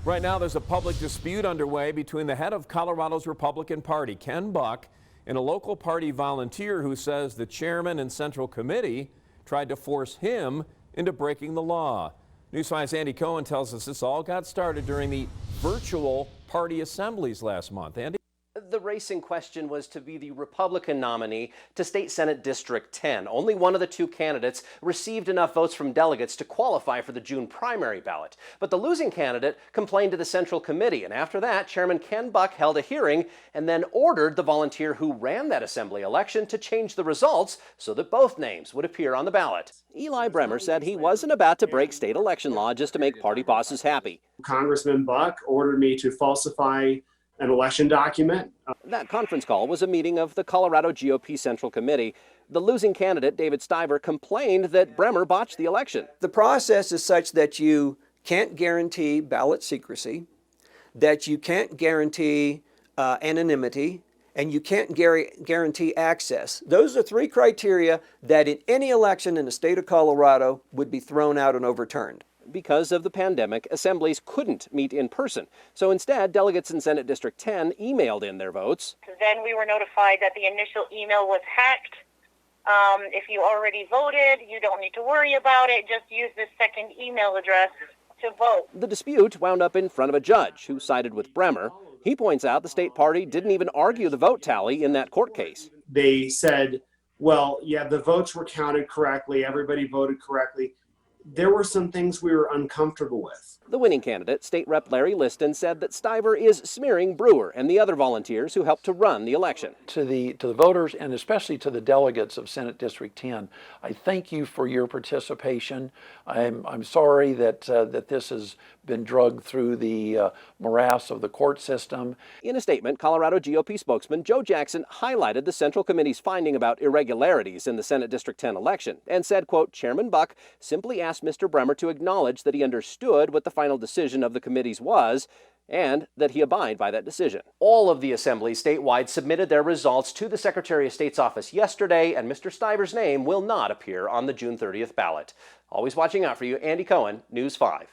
Right now, there's a public dispute underway between the head of Colorado's Republican Party, Ken Buck, and a local party volunteer who says the chairman and Central Committee tried to force him into breaking the law. News 5's Andy Cohen tells us this all got started during the virtual party assemblies last month. Andy? The race in question was to be the Republican nominee to State Senate District 10. Only one of the two candidates received enough votes from delegates to qualify for the June primary ballot. But the losing candidate complained to the Central Committee, and after that, Chairman Ken Buck held a hearing and then ordered the volunteer who ran that assembly election to change the results so that both names would appear on the ballot. Eli BREMER said he wasn't about to break state election law just to make party bosses happy. Congressman Buck ordered me to falsify an election document. That conference call was a meeting of the Colorado GOP Central Committee. The losing candidate, David STIVER, complained that BREMER botched the election. The process is such that you can't guarantee ballot secrecy, that you can't guarantee anonymity, and you can't guarantee access. Those are three criteria that in any election in the state of Colorado would be thrown out and overturned. Because of the pandemic, assemblies couldn't meet in person. So instead, delegates in Senate District 10 emailed in their votes. Then we were notified that the initial email was hacked. If you already voted, you don't need to worry about it. Just use this second email address to vote. The dispute wound up in front of a judge who sided with BREMER. He points out the state party didn't even argue the vote tally in that court case. They said, well, yeah, the votes were counted correctly. Everybody voted correctly. There were some things we were uncomfortable with. The winning candidate, State Rep Larry LISTON, said that STIVER is smearing Brewer and the other volunteers who helped to run the election. To the voters and especially to the delegates of Senate District 10, I thank you for your participation. I'm sorry that this has been dragged through the morass of the court system. In a statement, Colorado GOP spokesman Joe Jackson highlighted the Central Committee's finding about irregularities in the Senate District 10 election and said, quote, Chairman Buck simply asked Mr. BREMER to acknowledge that he understood what the final decision of the committees was and that he abide by that decision. All of the assemblies statewide submitted their results to the Secretary of State's office yesterday, and Mr. STIVER's name will not appear on the June 30th ballot. Always watching out for you, Andy Cohen, News 5.